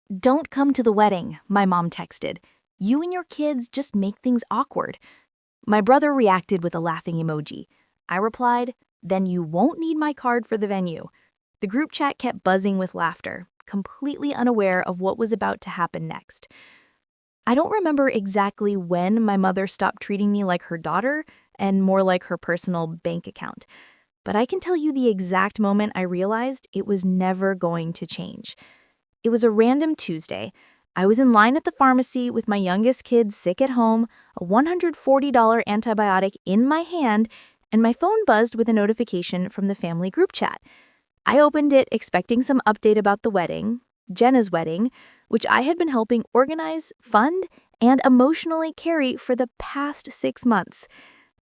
"Don't come to the wedding," my mom texted. "You and your kids just make things awkward." My brother reacted with a laughing emoji. I replied, "Then you won't need my card for the venue." The group chat kept buzzing with laughter, completely unaware of what was about to happen next. I don't remember exactly when my mother stopped treating me like her daughter and more like her personal bank account, but I can tell you the exact moment I realized it was never going to change. It was a random Tuesday. I was in line at the pharmacy with my youngest kid sick at home, a $140 antibiotic in my hand, and my phone buzzed with a notification from the family group chat. I opened it expecting some update about the wedding, Jenna's wedding, which I had been helping organize, fund, and emotionally carry for the past 6 months.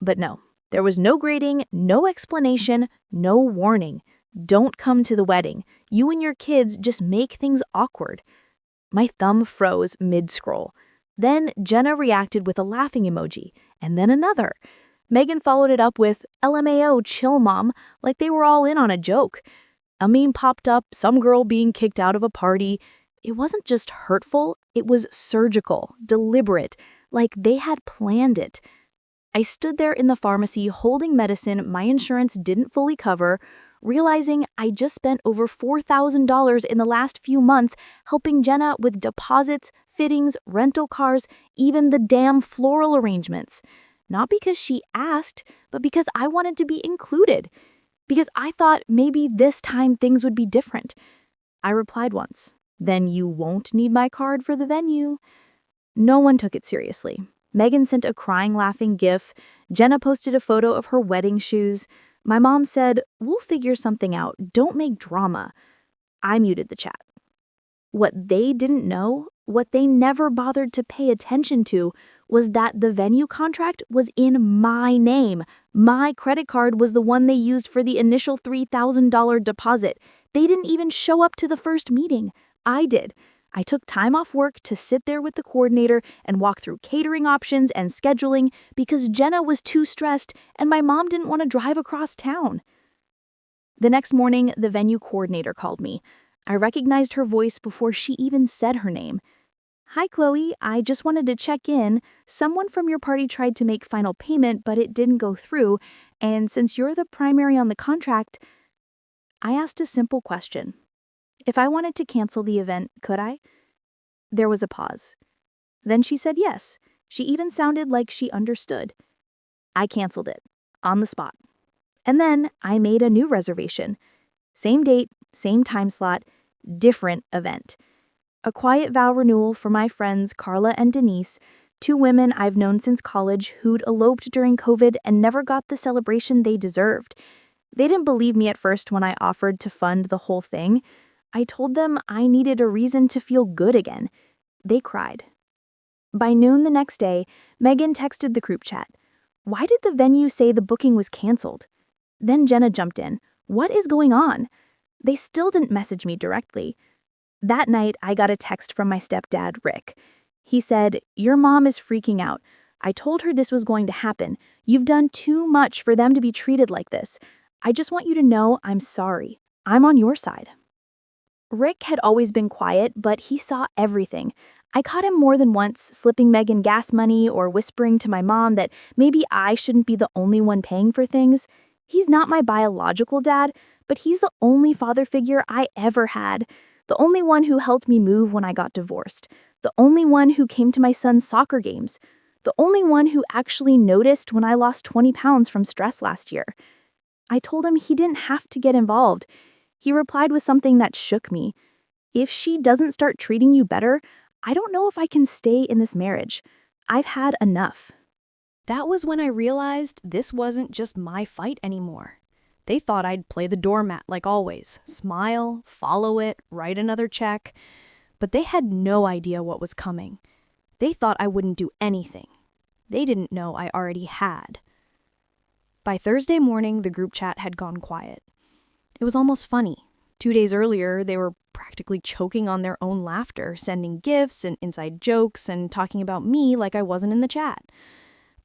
But no, there was no grading, no explanation, no warning. Don't come to the wedding. You and your kids just make things awkward. My thumb froze mid-scroll. Then Jenna reacted with a laughing emoji, and then another. Megan followed it up with, "LMAO, chill mom," like they were all in on a joke. A meme popped up, some girl being kicked out of a party. It wasn't just hurtful, it was surgical, deliberate, like they had planned it. I stood there in the pharmacy holding medicine my insurance didn't fully cover, realizing I just spent over $4,000 in the last few months helping Jenna with deposits, fittings, rental cars, even the damn floral arrangements. Not because she asked, but because I wanted to be included. Because I thought maybe this time things would be different. I replied once, "Then you won't need my card for the venue." No one took it seriously. Megan sent a crying, laughing gif. Jenna posted a photo of her wedding shoes. My mom said, "We'll figure something out. Don't make drama." I muted the chat. What they didn't know, what they never bothered to pay attention to, was that the venue contract was in my name. My credit card was the one they used for the initial $3,000 deposit. They didn't even show up to the first meeting. I did. I took time off work to sit there with the coordinator and walk through catering options and scheduling because Jenna was too stressed and my mom didn't want to drive across town. The next morning, the venue coordinator called me. I recognized her voice before she even said her name. "Hi, Chloe. I just wanted to check in. Someone from your party tried to make final payment, but it didn't go through. And since you're the primary on the contract," I asked a simple question. If I wanted to cancel the event, could I? There was a pause. Then she said yes. She even sounded like she understood. I canceled it, on the spot. And then I made a new reservation. Same date, same time slot, different event. A quiet vow renewal for my friends Carla and Denise, two women I've known since college who'd eloped during COVID and never got the celebration they deserved. They didn't believe me at first when I offered to fund the whole thing. I told them I needed a reason to feel good again. They cried. By noon the next day, Megan texted the group chat. "Why did the venue say the booking was canceled?" Then Jenna jumped in. "What is going on?" They still didn't message me directly. That night, I got a text from my stepdad, Rick. He said, "Your mom is freaking out. I told her this was going to happen. You've done too much for them to be treated like this. I just want you to know I'm sorry. I'm on your side." Rick had always been quiet, but he saw everything. I caught him more than once, slipping Megan gas money or whispering to my mom that maybe I shouldn't be the only one paying for things. He's not my biological dad, but he's the only father figure I ever had. The only one who helped me move when I got divorced. The only one who came to my son's soccer games. The only one who actually noticed when I lost 20 pounds from stress last year. I told him he didn't have to get involved. He replied with something that shook me. "If she doesn't start treating you better, I don't know if I can stay in this marriage. I've had enough." That was when I realized this wasn't just my fight anymore. They thought I'd play the doormat like always, smile, follow it, write another check. But they had no idea what was coming. They thought I wouldn't do anything. They didn't know I already had. By Thursday morning, the group chat had gone quiet. It was almost funny. 2 days earlier, they were practically choking on their own laughter, sending gifs and inside jokes and talking about me like I wasn't in the chat.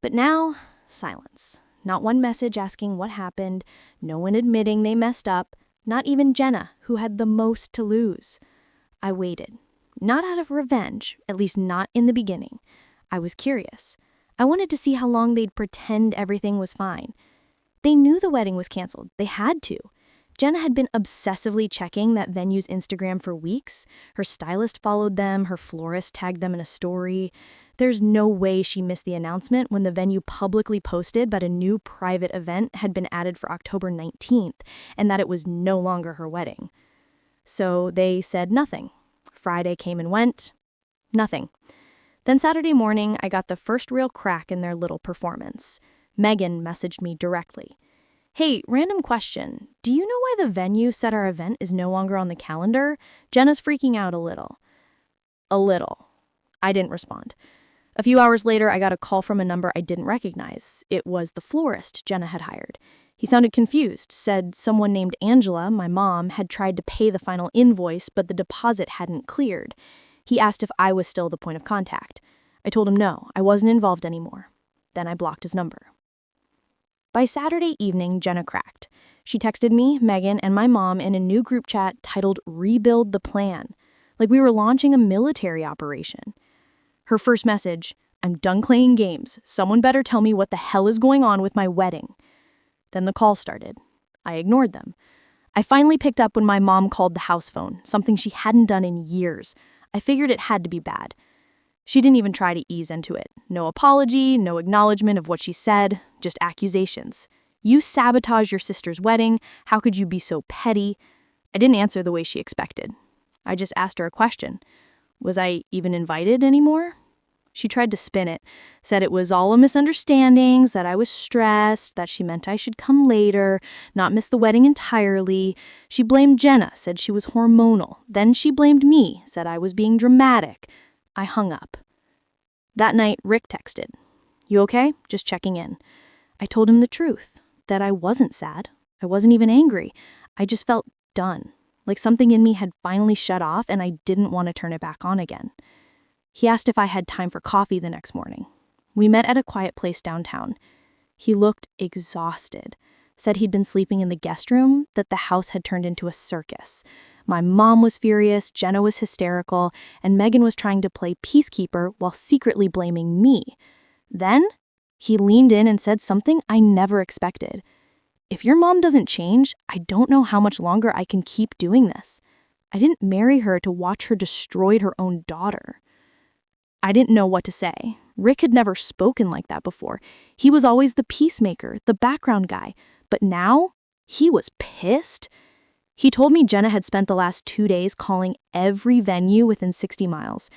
But now, silence. Not one message asking what happened, no one admitting they messed up, not even Jenna, who had the most to lose. I waited. Not out of revenge, at least not in the beginning. I was curious. I wanted to see how long they'd pretend everything was fine. They knew the wedding was canceled. They had to. Jenna had been obsessively checking that venue's Instagram for weeks. Her stylist followed them, her florist tagged them in a story. There's no way she missed the announcement when the venue publicly posted that a new private event had been added for October 19th and that it was no longer her wedding. So they said nothing. Friday came and went. Nothing. Then Saturday morning, I got the first real crack in their little performance. Megan messaged me directly. Hey, random question. Do you know why the venue said our event is no longer on the calendar? Jenna's freaking out a little. A little. I didn't respond. A few hours later, I got a call from a number I didn't recognize. It was the florist Jenna had hired. He sounded confused, said someone named Angela, my mom, had tried to pay the final invoice, but the deposit hadn't cleared. He asked if I was still the point of contact. I told him no, I wasn't involved anymore. Then I blocked his number. By Saturday evening, Jenna cracked. She texted me, Megan, and my mom in a new group chat titled Rebuild the Plan, like we were launching a military operation. Her first message, I'm done playing games. Someone better tell me what the hell is going on with my wedding. Then the call started. I ignored them. I finally picked up when my mom called the house phone, something she hadn't done in years. I figured it had to be bad. She didn't even try to ease into it. No apology, no acknowledgement of what she said, just accusations. You sabotaged your sister's wedding. How could you be so petty? I didn't answer the way she expected. I just asked her a question. Was I even invited anymore? She tried to spin it, said it was all a misunderstanding, that I was stressed, that she meant I should come later, not miss the wedding entirely. She blamed Jenna, said she was hormonal. Then she blamed me, said I was being dramatic. I hung up. That night, Rick texted. You okay? Just checking in. I told him the truth, that I wasn't sad. I wasn't even angry. I just felt done, like something in me had finally shut off and I didn't want to turn it back on again. He asked if I had time for coffee the next morning. We met at a quiet place downtown. He looked exhausted, said he'd been sleeping in the guest room, that the house had turned into a circus. My mom was furious, Jenna was hysterical, and Megan was trying to play peacekeeper while secretly blaming me. Then he leaned in and said something I never expected. If your mom doesn't change, I don't know how much longer I can keep doing this. I didn't marry her to watch her destroy her own daughter. I didn't know what to say. Rick had never spoken like that before. He was always the peacemaker, the background guy. But now, he was pissed. He told me Jenna had spent the last 2 days calling every venue within 60 miles.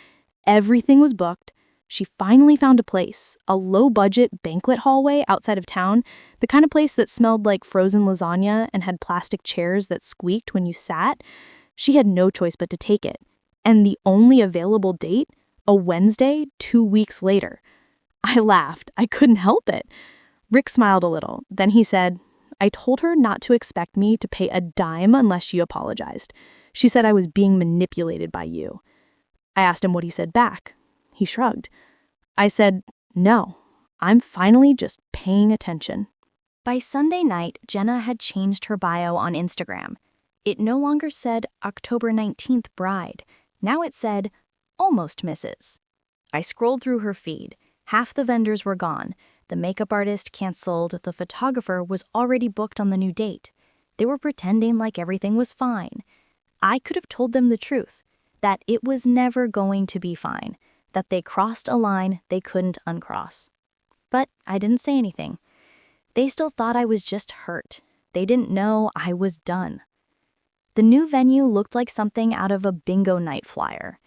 Everything was booked. She finally found a place, a low-budget banquet hallway outside of town, the kind of place that smelled like frozen lasagna and had plastic chairs that squeaked when you sat. She had no choice but to take it. And the only available date? A Wednesday, 2 weeks later. I laughed. I couldn't help it. Rick smiled a little. Then he said, I told her not to expect me to pay a dime unless she apologized. She said I was being manipulated by you. I asked him what he said back. He shrugged. I said, no, I'm finally just paying attention. By Sunday night, Jenna had changed her bio on Instagram. It no longer said October 19th bride. Now it said, almost Mrs. I scrolled through her feed. Half the vendors were gone. The makeup artist canceled. The photographer was already booked on the new date. They were pretending like everything was fine. I could have told them the truth, that it was never going to be fine, that they crossed a line they couldn't uncross. But I didn't say anything. They still thought I was just hurt. They didn't know I was done. The new venue looked like something out of a bingo night flyer.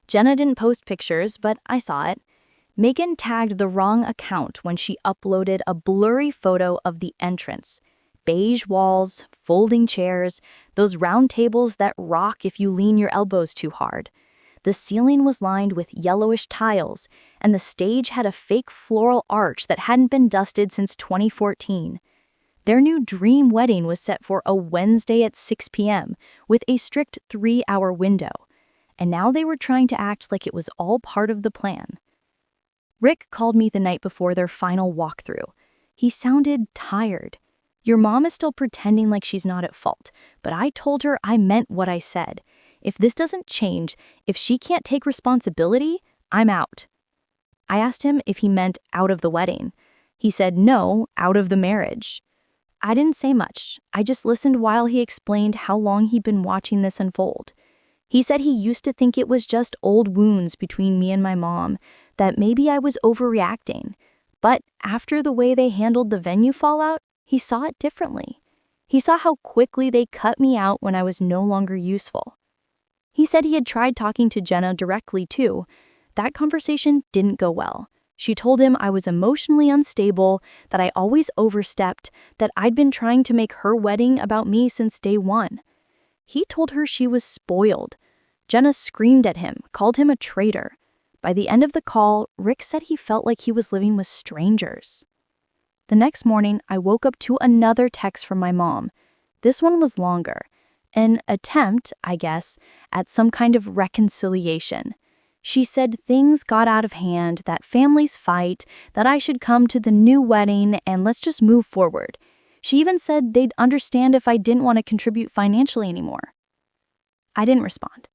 Jenna didn't post pictures, but I saw it. Megan tagged the wrong account when she uploaded a blurry photo of the entrance. Beige walls, folding chairs, those round tables that rock if you lean your elbows too hard. The ceiling was lined with yellowish tiles, and the stage had a fake floral arch that hadn't been dusted since 2014. Their new dream wedding was set for a Wednesday at 6 p.m. with a strict 3-hour window. And now they were trying to act like it was all part of the plan. Rick called me the night before their final walkthrough. He sounded tired. Your mom is still pretending like she's not at fault, but I told her I meant what I said. If this doesn't change, if she can't take responsibility, I'm out. I asked him if he meant out of the wedding. He said no, out of the marriage. I didn't say much. I just listened while he explained how long he'd been watching this unfold. He said he used to think it was just old wounds between me and my mom, that maybe I was overreacting. But after the way they handled the venue fallout, he saw it differently. He saw how quickly they cut me out when I was no longer useful. He said he had tried talking to Jenna directly too. That conversation didn't go well. She told him I was emotionally unstable, that I always overstepped, that I'd been trying to make her wedding about me since day one. He told her she was spoiled. Jenna screamed at him, called him a traitor. By the end of the call, Rick said he felt like he was living with strangers. The next morning, I woke up to another text from my mom. This one was longer. An attempt, I guess, at some kind of reconciliation. She said things got out of hand, that families fight, that I should come to the new wedding and let's just move forward. She even said they'd understand if I didn't want to contribute financially anymore. I didn't respond.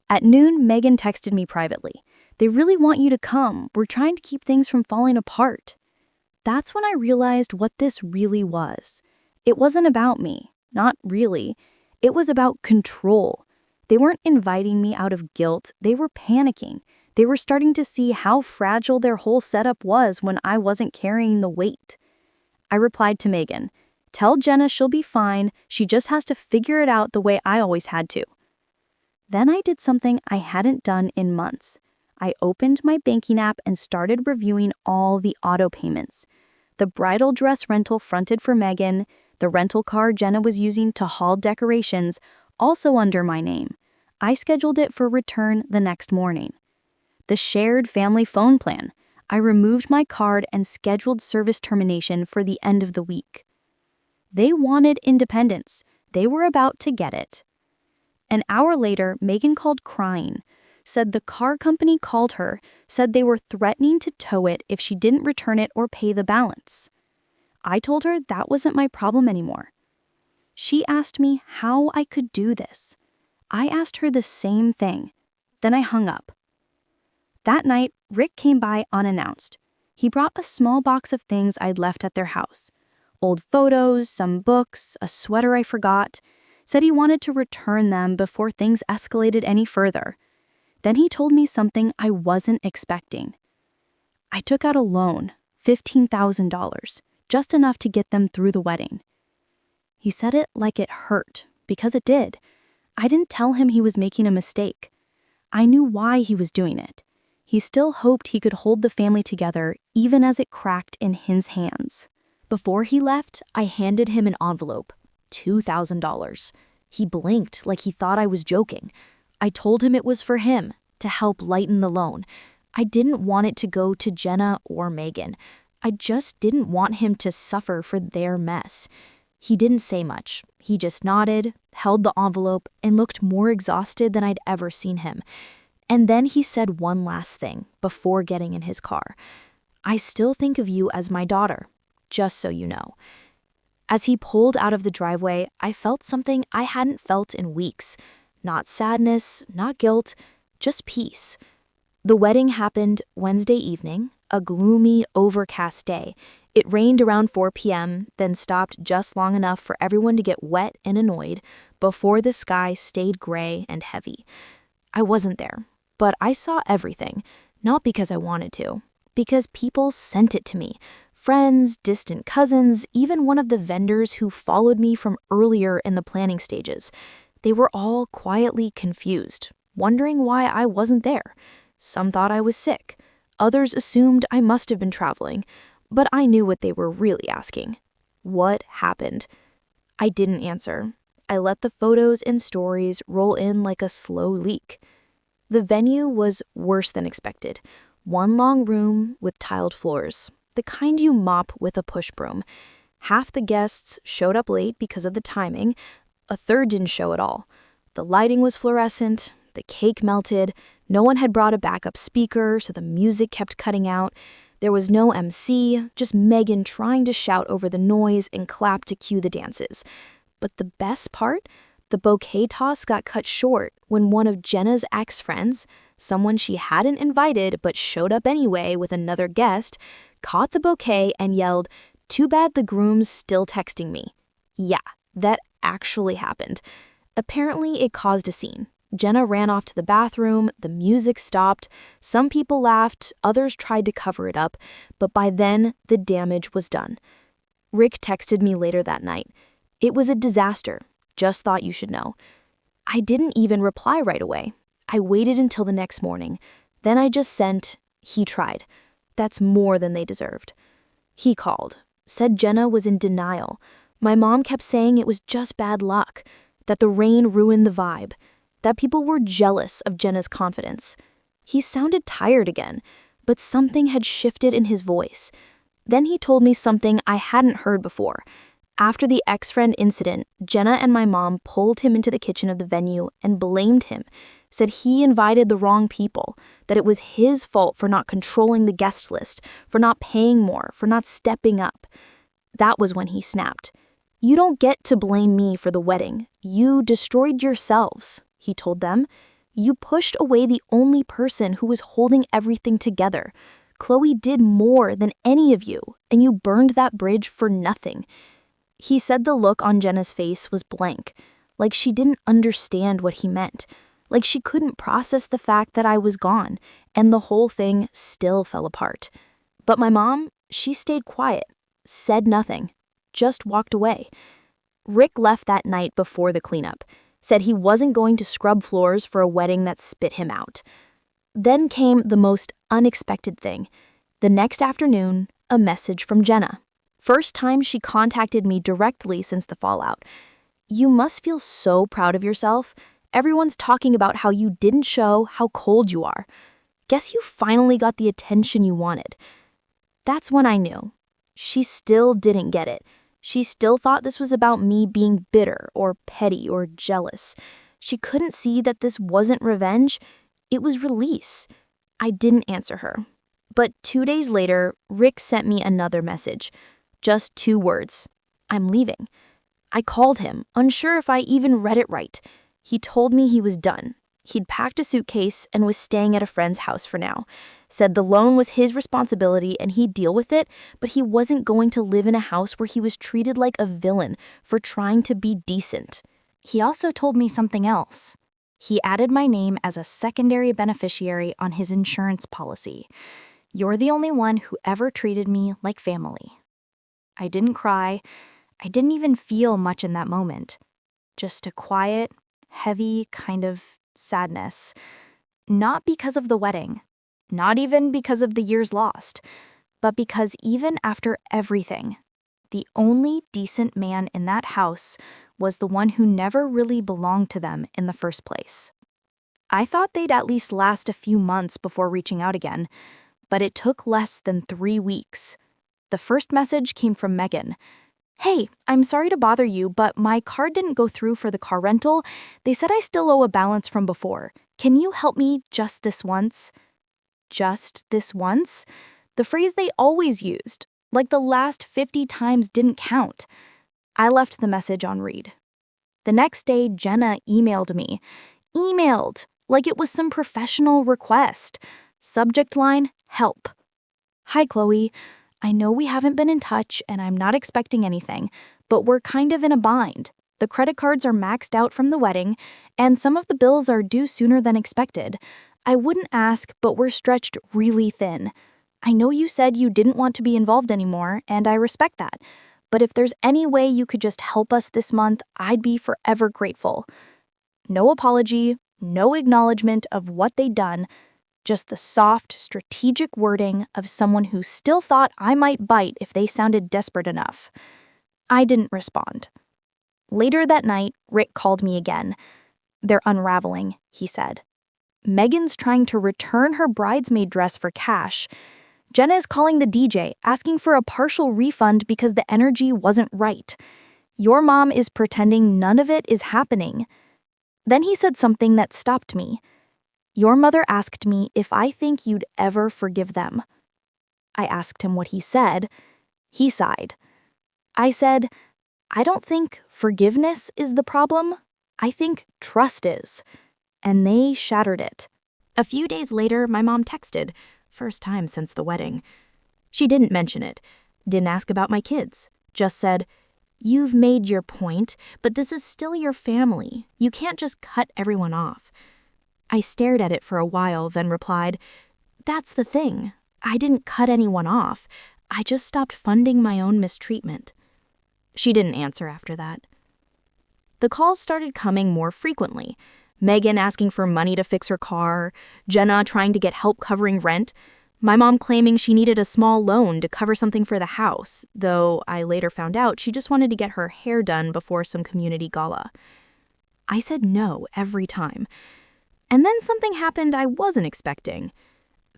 At noon, Megan texted me privately. They really want you to come. We're trying to keep things from falling apart. That's when I realized what this really was. It wasn't about me. Not really. It was about control. They weren't inviting me out of guilt. They were panicking. They were starting to see how fragile their whole setup was when I wasn't carrying the weight. I replied to Megan, "Tell Jenna she'll be fine. She just has to figure it out the way I always had to." Then I did something I hadn't done in months. I opened my banking app and started reviewing all the auto payments. The bridal dress rental fronted for Megan, the rental car Jenna was using to haul decorations, also under my name. I scheduled it for return the next morning. The shared family phone plan. I removed my card and scheduled service termination for the end of the week. They wanted independence. They were about to get it. An hour later, Megan called crying, said the car company called her, said they were threatening to tow it if she didn't return it or pay the balance. I told her that wasn't my problem anymore. She asked me how I could do this. I asked her the same thing. Then I hung up. That night, Rick came by unannounced. He brought a small box of things I'd left at their house. Old photos, some books, a sweater I forgot. Said he wanted to return them before things escalated any further. Then he told me something I wasn't expecting. I took out a loan, $15,000, just enough to get them through the wedding. He said it like it hurt, because it did. I didn't tell him he was making a mistake. I knew why he was doing it. He still hoped he could hold the family together, even as it cracked in his hands. Before he left, I handed him an envelope, $2,000. He blinked like he thought I was joking. I told him it was for him, to help lighten the loan. I didn't want it to go to Jenna or Megan. I just didn't want him to suffer for their mess. He didn't say much. He just nodded, held the envelope, and looked more exhausted than I'd ever seen him. And then he said one last thing before getting in his car. "I still think of you as my daughter, just so you know." As he pulled out of the driveway, I felt something I hadn't felt in weeks. Not sadness, not guilt, just peace. The wedding happened Wednesday evening, a gloomy, overcast day. It rained around 4 p.m., then stopped just long enough for everyone to get wet and annoyed before the sky stayed gray and heavy. I wasn't there, but I saw everything, not because I wanted to, because people sent it to me. Friends, distant cousins, even one of the vendors who followed me from earlier in the planning stages. They were all quietly confused, wondering why I wasn't there. Some thought I was sick. Others assumed I must have been traveling. But I knew what they were really asking. What happened? I didn't answer. I let the photos and stories roll in like a slow leak. The venue was worse than expected. One long room with tiled floors, the kind you mop with a push broom. Half the guests showed up late because of the timing. A third didn't show at all. The lighting was fluorescent. The cake melted. No one had brought a backup speaker, so the music kept cutting out. There was no MC, just Megan trying to shout over the noise and clap to cue the dances. But the best part? The bouquet toss got cut short when one of Jenna's ex-friends, someone she hadn't invited but showed up anyway with another guest, caught the bouquet and yelled, "Too bad the groom's still texting me." Yeah, that actually happened. Apparently, it caused a scene. Jenna ran off to the bathroom, the music stopped, some people laughed, others tried to cover it up, but by then, the damage was done. Rick texted me later that night. "It was a disaster. Just thought you should know." I didn't even reply right away. I waited until the next morning. Then I just sent, "He tried." That's more than they deserved. He called, said Jenna was in denial. My mom kept saying it was just bad luck, that the rain ruined the vibe, that people were jealous of Jenna's confidence. He sounded tired again, but something had shifted in his voice. Then he told me something I hadn't heard before. After the ex-friend incident, Jenna and my mom pulled him into the kitchen of the venue and blamed him, said he invited the wrong people, that it was his fault for not controlling the guest list, for not paying more, for not stepping up. That was when he snapped. "You don't get to blame me for the wedding. You destroyed yourselves," he told them. "You pushed away the only person who was holding everything together. Chloe did more than any of you, and you burned that bridge for nothing." He said the look on Jenna's face was blank, like she didn't understand what he meant, like she couldn't process the fact that I was gone, and the whole thing still fell apart. But my mom, she stayed quiet, said nothing, just walked away. Rick left that night before the cleanup, said he wasn't going to scrub floors for a wedding that spit him out. Then came the most unexpected thing. The next afternoon, a message from Jenna. First time she contacted me directly since the fallout. "You must feel so proud of yourself. Everyone's talking about how you didn't show how cold you are. Guess you finally got the attention you wanted." That's when I knew. She still didn't get it. She still thought this was about me being bitter or petty or jealous. She couldn't see that this wasn't revenge. It was release. I didn't answer her. But 2 days later, Rick sent me another message. Just 2 words. "I'm leaving." I called him, unsure if I even read it right. He told me he was done. He'd packed a suitcase and was staying at a friend's house for now. Said the loan was his responsibility and he'd deal with it, but he wasn't going to live in a house where he was treated like a villain for trying to be decent. He also told me something else. He added my name as a secondary beneficiary on his insurance policy. "You're the only one who ever treated me like family." I didn't cry. I didn't even feel much in that moment. Just a quiet, heavy kind of sadness. Not because of the wedding, not even because of the years lost, but because even after everything, the only decent man in that house was the one who never really belonged to them in the first place. I thought they'd at least last a few months before reaching out again, but it took less than 3 weeks. The first message came from Megan. "Hey, I'm sorry to bother you, but my card didn't go through for the car rental. They said I still owe a balance from before. Can you help me just this once?" Just this once? The phrase they always used, like the last 50 times didn't count. I left the message on read. The next day, Jenna emailed me. Emailed, like it was some professional request. Subject line, "Help." "Hi, Chloe. I know we haven't been in touch and I'm not expecting anything, but we're kind of in a bind. The credit cards are maxed out from the wedding, and some of the bills are due sooner than expected. I wouldn't ask, but we're stretched really thin. I know you said you didn't want to be involved anymore, and I respect that. But if there's any way you could just help us this month, I'd be forever grateful." No apology, no acknowledgement of what they'd done, just the soft, strategic wording of someone who still thought I might bite if they sounded desperate enough. I didn't respond. Later that night, Rick called me again. "They're unraveling," he said. "Megan's trying to return her bridesmaid dress for cash. Jenna is calling the DJ, asking for a partial refund because the energy wasn't right. Your mom is pretending none of it is happening." Then he said something that stopped me. "Your mother asked me if I think you'd ever forgive them." I asked him what he said. He sighed. I said, "I don't think forgiveness is the problem. I think trust is. And they shattered it. A few days later, my mom texted, first time since the wedding. She didn't mention it, didn't ask about my kids, just said, "You've made your point, but this is still your family. You can't just cut everyone off." I stared at it for a while, then replied, "That's the thing. I didn't cut anyone off. I just stopped funding my own mistreatment." She didn't answer after that. The calls started coming more frequently. Megan asking for money to fix her car, Jenna trying to get help covering rent, my mom claiming she needed a small loan to cover something for the house, though I later found out she just wanted to get her hair done before some community gala. I said no every time. And then something happened I wasn't expecting.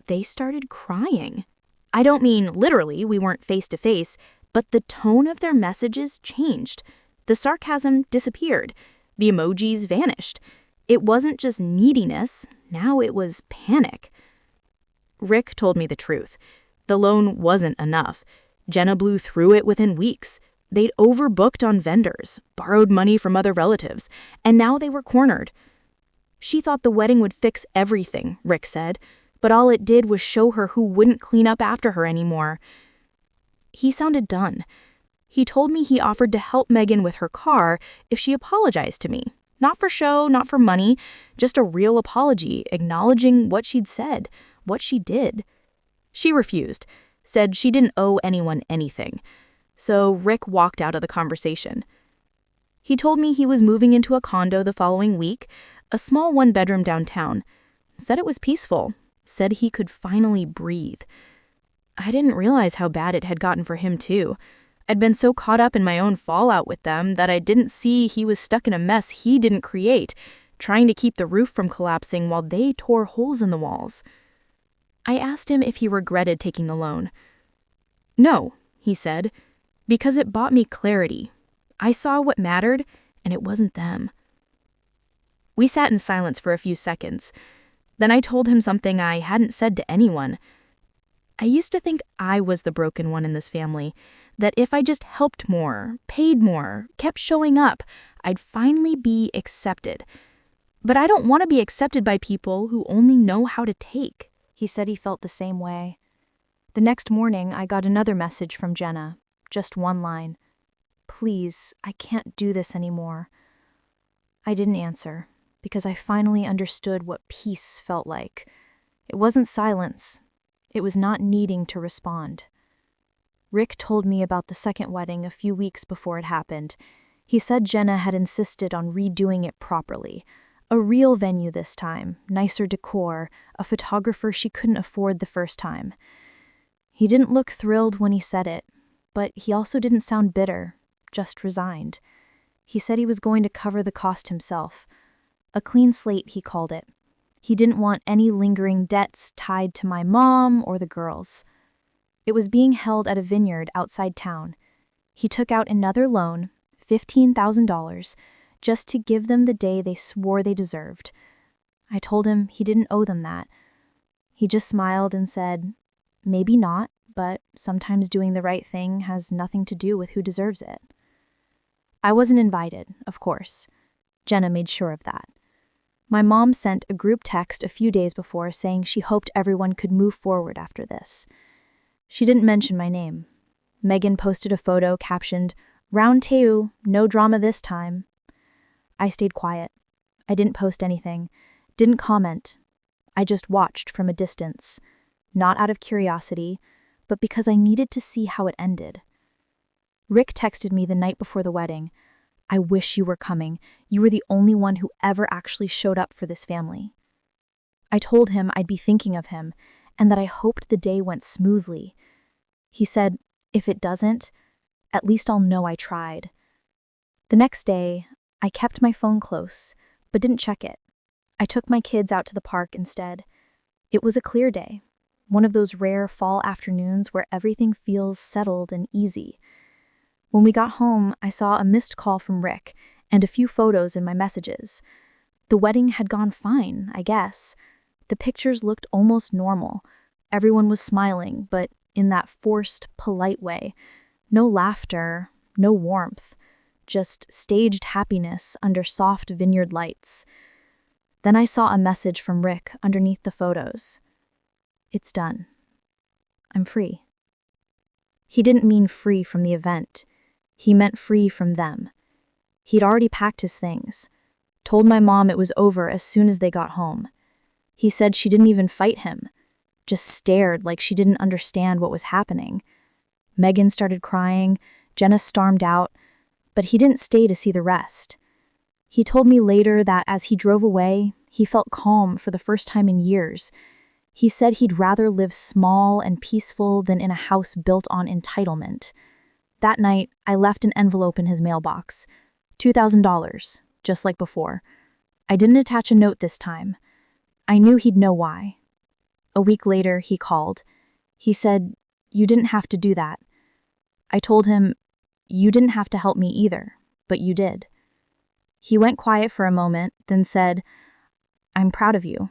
They started crying. I don't mean literally, we weren't face to face, but the tone of their messages changed. The sarcasm disappeared. The emojis vanished. It wasn't just neediness, now it was panic. Rick told me the truth. The loan wasn't enough. Jenna blew through it within weeks. They'd overbooked on vendors, borrowed money from other relatives, and now they were cornered. She thought the wedding would fix everything, Rick said, but all it did was show her who wouldn't clean up after her anymore. He sounded done. He told me he offered to help Megan with her car if she apologized to me. Not for show, not for money, just a real apology, acknowledging what she'd said, what she did. She refused, said she didn't owe anyone anything. So Rick walked out of the conversation. He told me he was moving into a condo the following week, a small one-bedroom downtown. Said it was peaceful, said he could finally breathe. I didn't realize how bad it had gotten for him too. I'd been so caught up in my own fallout with them that I didn't see he was stuck in a mess he didn't create, trying to keep the roof from collapsing while they tore holes in the walls. I asked him if he regretted taking the loan. "No," he said, "because it bought me clarity. I saw what mattered, and it wasn't them." We sat in silence for a few seconds. Then I told him something I hadn't said to anyone. I used to think I was the broken one in this family, that if I just helped more, paid more, kept showing up, I'd finally be accepted. But I don't want to be accepted by people who only know how to take. He said he felt the same way. The next morning, I got another message from Jenna, just one line. "Please, I can't do this anymore." I didn't answer, because I finally understood what peace felt like. It wasn't silence. It was not needing to respond. Rick told me about the second wedding a few weeks before it happened. He said Jenna had insisted on redoing it properly. A real venue this time, nicer decor, a photographer she couldn't afford the first time. He didn't look thrilled when he said it, but he also didn't sound bitter, just resigned. He said he was going to cover the cost himself. A clean slate, he called it. He didn't want any lingering debts tied to my mom or the girls. It was being held at a vineyard outside town. He took out another loan, $15,000, just to give them the day they swore they deserved. I told him he didn't owe them that. He just smiled and said, "Maybe not, but sometimes doing the right thing has nothing to do with who deserves it." I wasn't invited, of course. Jenna made sure of that. My mom sent a group text a few days before saying she hoped everyone could move forward after this. She didn't mention my name. Megan posted a photo captioned, "Round 2, no drama this time." I stayed quiet. I didn't post anything, didn't comment. I just watched from a distance, not out of curiosity, but because I needed to see how it ended. Rick texted me the night before the wedding. "I wish you were coming. You were the only one who ever actually showed up for this family." I told him I'd be thinking of him and that I hoped the day went smoothly. He said, "If it doesn't, at least I'll know I tried." The next day, I kept my phone close, but didn't check it. I took my kids out to the park instead. It was a clear day, one of those rare fall afternoons where everything feels settled and easy. When we got home, I saw a missed call from Rick and a few photos in my messages. The wedding had gone fine, I guess. The pictures looked almost normal. Everyone was smiling, but in that forced, polite way. No laughter, no warmth, just staged happiness under soft vineyard lights. Then I saw a message from Rick underneath the photos. It's done. I'm free. He didn't mean free from the event. He meant free from them. He'd already packed his things, told my mom it was over as soon as they got home. He said she didn't even fight him, just stared like she didn't understand what was happening. Megan started crying, Jenna stormed out, but he didn't stay to see the rest. He told me later that as he drove away, he felt calm for the first time in years. He said he'd rather live small and peaceful than in a house built on entitlement. That night, I left an envelope in his mailbox. $2,000, just like before. I didn't attach a note this time. I knew he'd know why. A week later, he called. He said, "You didn't have to do that." I told him, "You didn't have to help me either, but you did." He went quiet for a moment, then said, "I'm proud of you.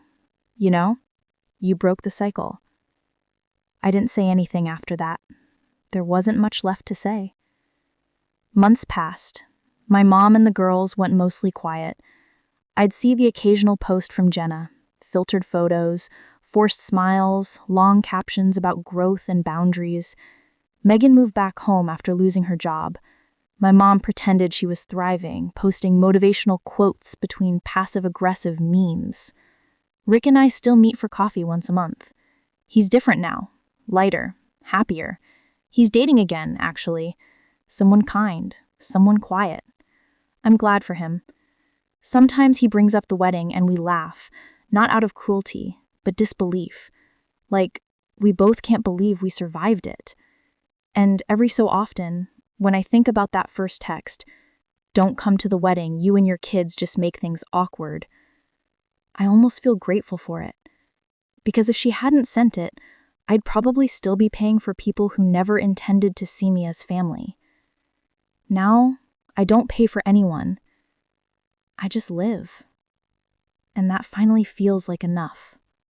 You know, you broke the cycle." I didn't say anything after that. There wasn't much left to say. Months passed. My mom and the girls went mostly quiet. I'd see the occasional post from Jenna, filtered photos, forced smiles, long captions about growth and boundaries. Megan moved back home after losing her job. My mom pretended she was thriving, posting motivational quotes between passive-aggressive memes. Rick and I still meet for coffee once a month. He's different now, lighter, happier. He's dating again, actually. Someone kind, someone quiet. I'm glad for him. Sometimes he brings up the wedding and we laugh, not out of cruelty, but disbelief. Like, we both can't believe we survived it. And every so often, when I think about that first text, "Don't come to the wedding, you and your kids just make things awkward," I almost feel grateful for it. Because if she hadn't sent it, I'd probably still be paying for people who never intended to see me as family. Now, I don't pay for anyone. I just live. And that finally feels like enough.